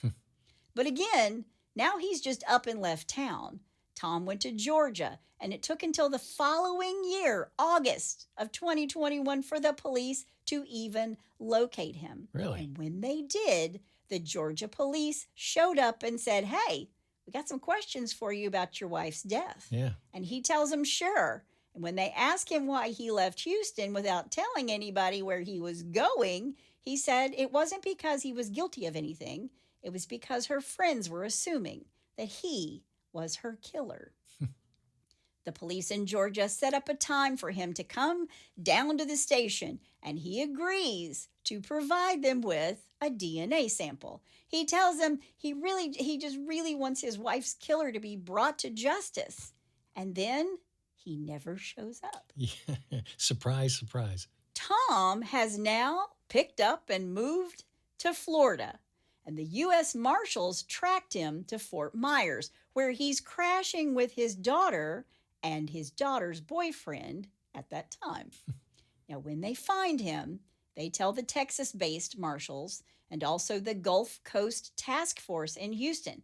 But again, now he's just up and left town. Tom went to Georgia, and it took until the following year, August of 2021, for the police to even locate him. Really? And when they did, the Georgia police showed up and said, hey, we got some questions for you about your wife's death. Yeah. And he tells them, sure. And when they ask him why he left Houston without telling anybody where he was going, he said it wasn't because he was guilty of anything. It was because her friends were assuming that he was her killer. The police in Georgia set up a time for him to come down to the station, and he agrees to provide them with a DNA sample. He tells them he just really wants his wife's killer to be brought to justice. And then he never shows up. Yeah. Surprise, surprise. Tom has now picked up and moved to Florida. And the U.S. Marshals tracked him to Fort Myers, where he's crashing with his daughter and his daughter's boyfriend at that time. Now, when they find him, they tell the Texas-based marshals and also the Gulf Coast Task Force in Houston.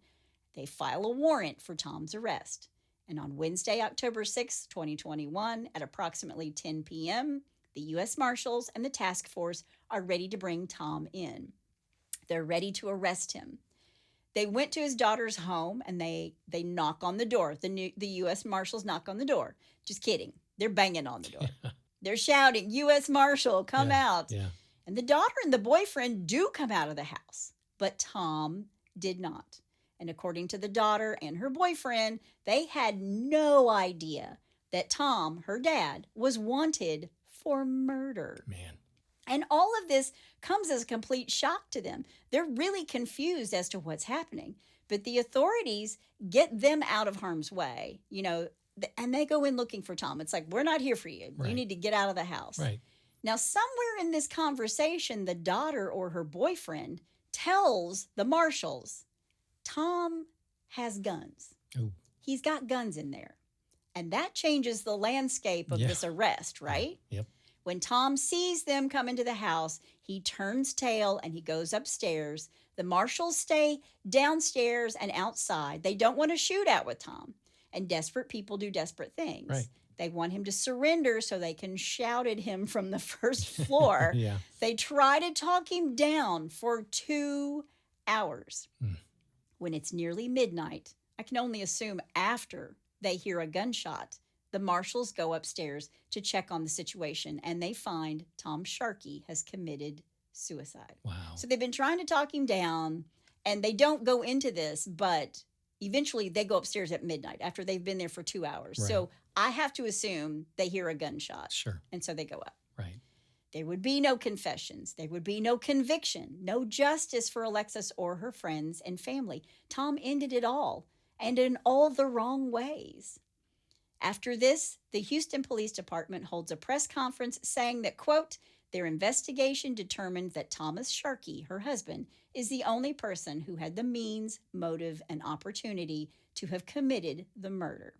They file a warrant for Tom's arrest. And on Wednesday, October 6, 2021, at approximately 10 p.m., the U.S. Marshals and the task force are ready to bring Tom in. They're ready to arrest him. They went to his daughter's home and they knock on the door. The U.S. Marshals knock on the door. Just kidding. They're banging on the door. They're shouting, U.S. Marshal, come out. Yeah. And the daughter and the boyfriend do come out of the house, but Tom did not. And according to the daughter and her boyfriend, they had no idea that Tom, her dad, was wanted for murder. Man. And all of this comes as a complete shock to them. They're really confused as to what's happening. But the authorities get them out of harm's way, and they go in looking for Tom. It's like, we're not here for you. Right. You need to get out of the house. Right. Now, somewhere in this conversation, the daughter or her boyfriend tells the marshals, Tom has guns. Oh. He's got guns in there. And that changes the landscape of this arrest, right? Yep. When Tom sees them come into the house, he turns tail and he goes upstairs. The marshals stay downstairs and outside. They don't want to shoot out with Tom. And desperate people do desperate things. Right. They want him to surrender so they can shout at him from the first floor. Yeah. They try to talk him down for 2 hours. When it's nearly midnight, I can only assume after they hear a gunshot, the marshals go upstairs to check on the situation, and they find Tom Sharkey has committed suicide. Wow. So they've been trying to talk him down, and they don't go into this, but eventually they go upstairs at midnight after they've been there for 2 hours. Right. So I have to assume they hear a gunshot. Sure. And so they go up. Right. There would be no confessions. There would be no conviction, no justice for Alexis or her friends and family. Tom ended it all, and in all the wrong ways. After this, the Houston Police Department holds a press conference saying that, quote, their investigation determined that Thomas Sharkey, her husband, is the only person who had the means, motive, and opportunity to have committed the murder.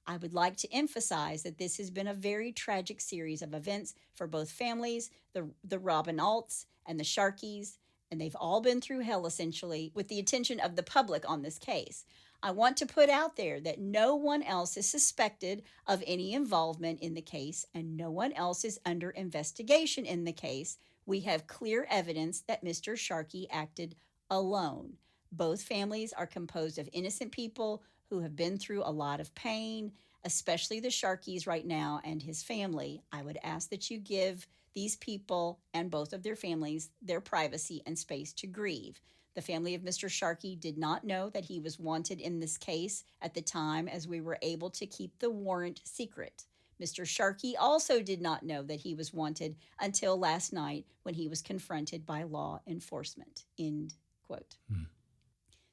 I would like to emphasize that this has been a very tragic series of events for both families, the Robin Alts and the Sharkeys, and they've all been through hell, essentially, with the attention of the public on this case. I want to put out there that no one else is suspected of any involvement in the case, and no one else is under investigation in the case. We have clear evidence that Mr. Sharkey acted alone. Both families are composed of innocent people who have been through a lot of pain, especially the Sharkeys right now and his family. I would ask that you give these people and both of their families their privacy and space to grieve. The family of Mr. Sharkey did not know that he was wanted in this case at the time, as we were able to keep the warrant secret. Mr. Sharkey also did not know that he was wanted until last night when he was confronted by law enforcement. End quote.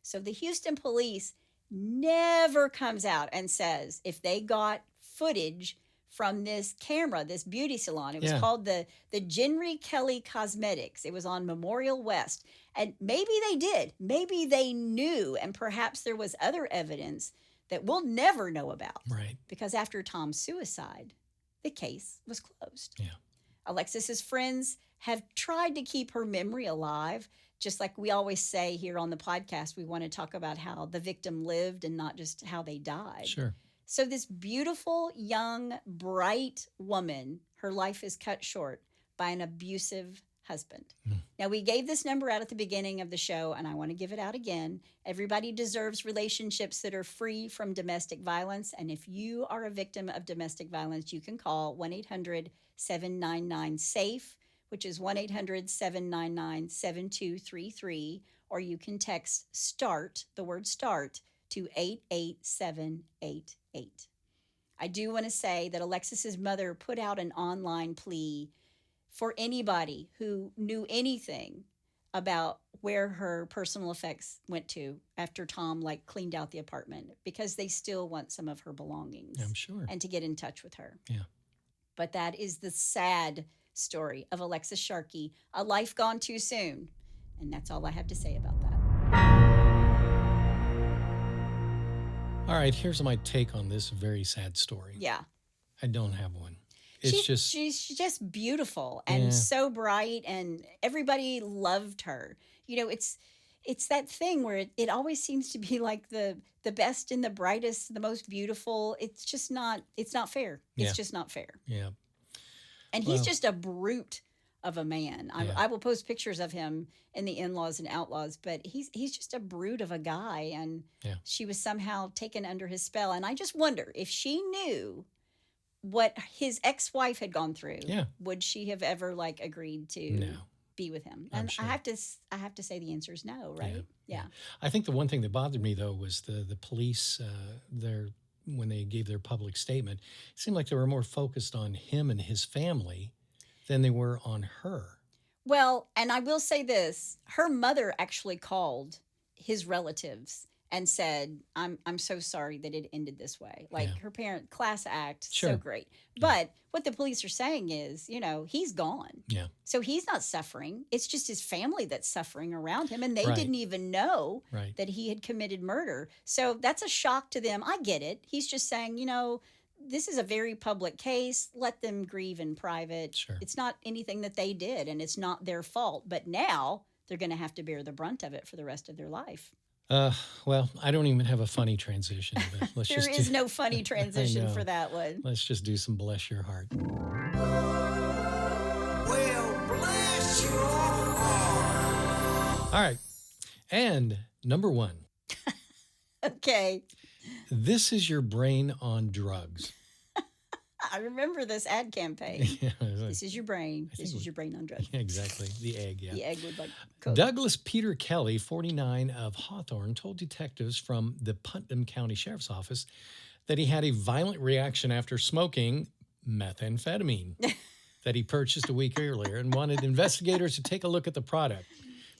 So the Houston police never comes out and says if they got footage from this camera, this beauty salon. It was called the Jenry Kelly Cosmetics. It was on Memorial West. And maybe they did. Maybe they knew, and perhaps there was other evidence that we'll never know about. Right. Because after Tom's suicide, the case was closed. Yeah. Alexis's friends have tried to keep her memory alive. Just like we always say here on the podcast, we want to talk about how the victim lived and not just how they died. Sure. So this beautiful, young, bright woman, her life is cut short by an abusive husband. Now, we gave this number out at the beginning of the show, and I want to give it out again. Everybody deserves relationships that are free from domestic violence. And if you are a victim of domestic violence, you can call 1-800-799-SAFE, which is 1-800-799-7233, or you can text START, the word START, to 88788. I do want to say that Alexis's mother put out an online plea for anybody who knew anything about where her personal effects went to after Tom cleaned out the apartment, because they still want some of her belongings. I'm sure. And to get in touch with her. Yeah. But that is the sad story of Alexis Sharkey, a life gone too soon. And that's all I have to say about that. All right, here's my take on this very sad story. Yeah. I don't have one. It's she's just beautiful and so bright, and everybody loved her. It's that thing where it always seems to be like the best and the brightest, the most beautiful. It's not fair. It's just not fair. Yeah. And he's just a brute of a man. I will post pictures of him in the In-Laws and Outlaws, but he's just a brute of a guy, and she was somehow taken under his spell. And I just wonder if she knew what his ex-wife had gone through, would she have ever agreed to be with him? And sure. I have to say the answer is no, right? Yeah. I think the one thing that bothered me though was the police when they gave their public statement, it seemed like they were more focused on him and his family than they were on her. Well, and I will say this, her mother actually called his relatives and said, I'm so sorry that it ended this way. Her parent, class act, so great. But what the police are saying is, he's gone. Yeah. So he's not suffering. It's just his family that's suffering around him. And they didn't even know that he had committed murder. So that's a shock to them. I get it. He's just saying, this is a very public case. Let them grieve in private. Sure. It's not anything that they did, and it's not their fault. But now they're going to have to bear the brunt of it for the rest of their life. Well, I don't even have a funny transition. But let's there is no funny transition for that one. Let's just do some bless your heart. Well, bless your heart. All right. And number 1. Okay. This is your brain on drugs. I remember this ad campaign. This is your brain. This is your brain on drugs. Exactly. The egg, The egg would cook. Douglas Peter Kelly, 49, of Hawthorne, told detectives from the Putnam County Sheriff's Office that he had a violent reaction after smoking methamphetamine that he purchased a week earlier and wanted investigators to take a look at the product.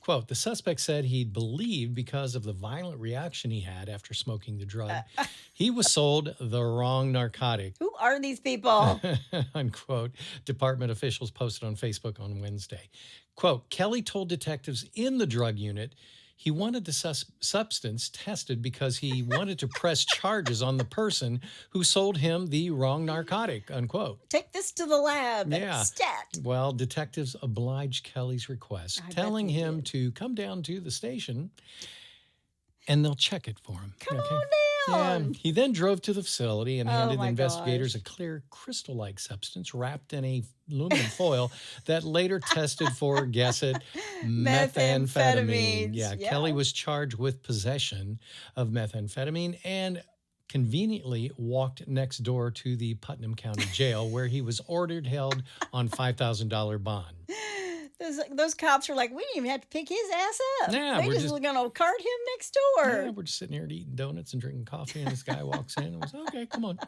Quote, the suspect said he believed because of the violent reaction he had after smoking the drug, he was sold the wrong narcotic. Who are these people? Unquote. Department officials posted on Facebook on Wednesday. Quote, Kelly told detectives in the drug unit he wanted the substance tested because he wanted to press charges on the person who sold him the wrong narcotic, unquote. Take this to the lab. Yeah. Stat. Well, detectives obliged Kelly's request, telling him to come down to the station and they'll check it for him. Come on down. Yeah. He then drove to the facility and handed the investigators a clear crystal-like substance wrapped in a aluminum foil that later tested for, guess it, methamphetamine. Yeah, Kelly was charged with possession of methamphetamine and conveniently walked next door to the Putnam County Jail where he was ordered held on $5,000 bond. Those cops were like, we didn't even have to pick his ass up. Yeah, they just going to cart him next door. Yeah, we're just sitting here eating donuts and drinking coffee, and this guy walks in and was, okay, come on.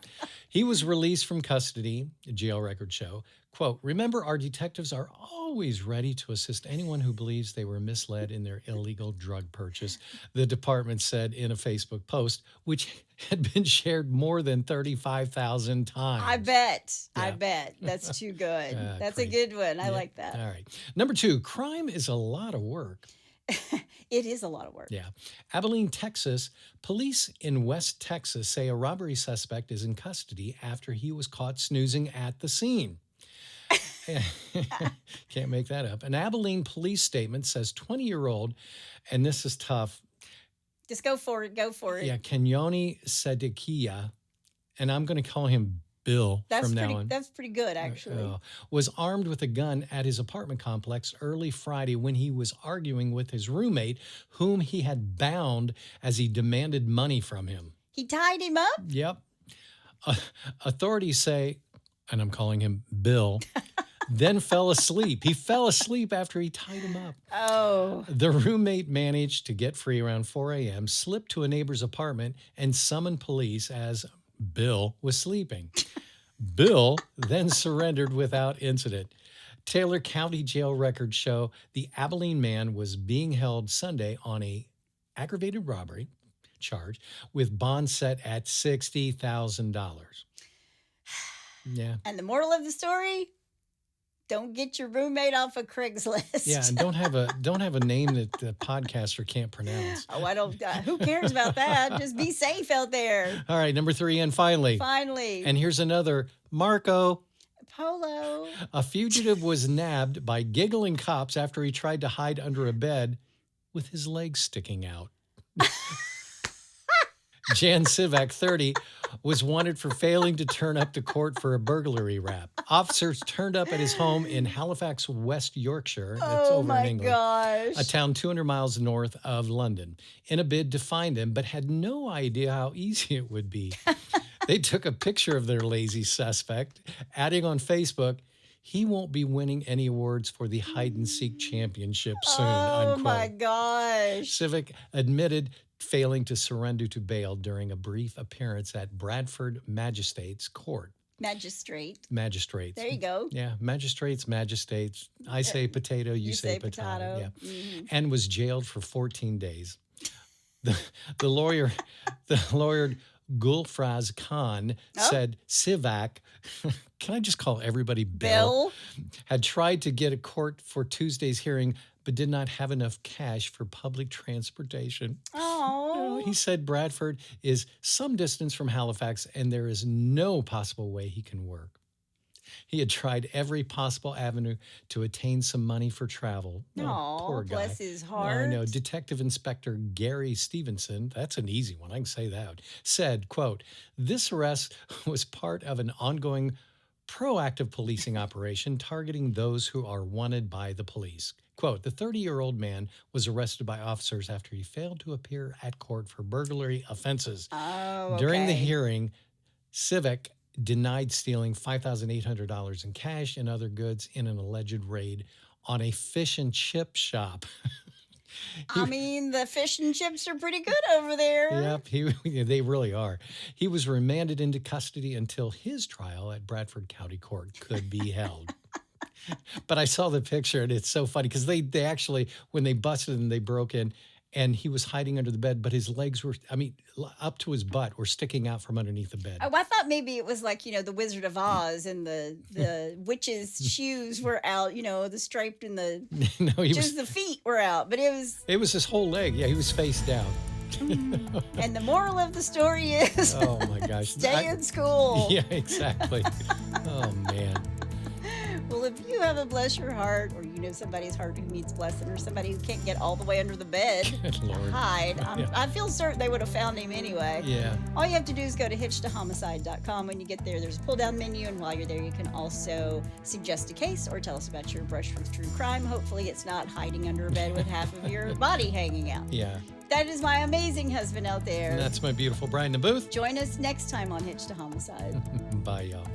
He was released from custody, jail records show. Quote, remember, our detectives are always ready to assist anyone who believes they were misled in their illegal drug purchase, the department said in a Facebook post, which had been shared more than 35,000 times. I bet. That's too good. That's crazy. A good one. I like that. All right. Number 2, crime is a lot of work. It is a lot of work. Yeah. Abilene, Texas. Police in West Texas say a robbery suspect is in custody after he was caught snoozing at the scene. Can't make that up. An Abilene police statement says 20-year-old, and this is tough. Just go for it. Yeah, Kenyoni Sedekia, and I'm going to call him Bill from now on. That's pretty good, actually. Was armed with a gun at his apartment complex early Friday when he was arguing with his roommate, whom he had bound as he demanded money from him. He tied him up? Yep. Authorities say, and I'm calling him Bill, then fell asleep. He fell asleep after he tied him up. Oh. The roommate managed to get free around 4 a.m., slipped to a neighbor's apartment, and summoned police as Bill was sleeping. Bill then surrendered without incident. Taylor County Jail records show the Abilene man was being held Sunday on a aggravated robbery charge with bond set at $60,000. Yeah. And the moral of the story? Don't get your roommate off of Craigslist. Yeah, and don't have a name that the podcaster can't pronounce. Oh, I don't. Who cares about that? Just be safe out there. All right, number 3, and finally. Finally. And here's another. Marco. Polo. A fugitive was nabbed by giggling cops after he tried to hide under a bed with his legs sticking out. Jan Sivak, 30, was wanted for failing to turn up to court for a burglary rap. Officers turned up at his home in Halifax, West Yorkshire. That's over in England. Gosh. A town 200 miles north of London, in a bid to find him, but had no idea how easy it would be. They took a picture of their lazy suspect, adding on Facebook, "He won't be winning any awards for the hide-and-seek championship soon," Oh, unquote. my gosh. Civic admitted failing to surrender to bail during a brief appearance at Bradford Magistrates Court. Magistrates. Magistrates. There you go. Yeah, magistrates. I say potato, you say potato. Yeah. Mhm. And was jailed for 14 days. The lawyer Gulfraz Khan said Sivak, can I just call everybody Bill? Had tried to get a court for Tuesday's hearing, but did not have enough cash for public transportation. Oh. He said Bradford is some distance from Halifax and there is no possible way he can work. He had tried every possible avenue to attain some money for travel. Oh, poor guy. bless his heart. I know. Detective Inspector Gary Stevenson, that's an easy one, I can say that, said, quote, "This arrest was part of an ongoing proactive policing operation targeting those who are wanted by the police." Quote, "The 30-year-old man was arrested by officers after he failed to appear at court for burglary offenses. Oh, okay. During the hearing, Civic denied stealing $5,800 in cash and other goods in an alleged raid on a fish and chip shop." I mean, the fish and chips are pretty good over there. Yep, they really are. He was remanded into custody until his trial at Bradford County Court could be held. But I saw the picture, and it's so funny because they actually, when they busted him, they broke in, and he was hiding under the bed, but his legs were, up to his butt, were sticking out from underneath the bed. Oh, I thought maybe it was like, the Wizard of Oz and the witch's shoes were out, the striped and the, No, the feet were out, but it was his whole leg. Yeah, he was face down. And the moral of the story is, oh my gosh, stay in school. Yeah, exactly. Oh man. Well, if you have a bless your heart, or somebody's heart who needs blessing, or somebody who can't get all the way under the bed Good Lord. to hide, Yeah. I feel certain they would have found him anyway. Yeah. All you have to do is go to hitchtohomicide.com. When you get there's a pull-down menu, and while you're there, you can also suggest a case or tell us about your brush with true crime. Hopefully, it's not hiding under a bed with half of your body hanging out. Yeah. That is my amazing husband out there. And that's my beautiful bride in the booth. Join us next time on Hitch to Homicide. Bye, y'all.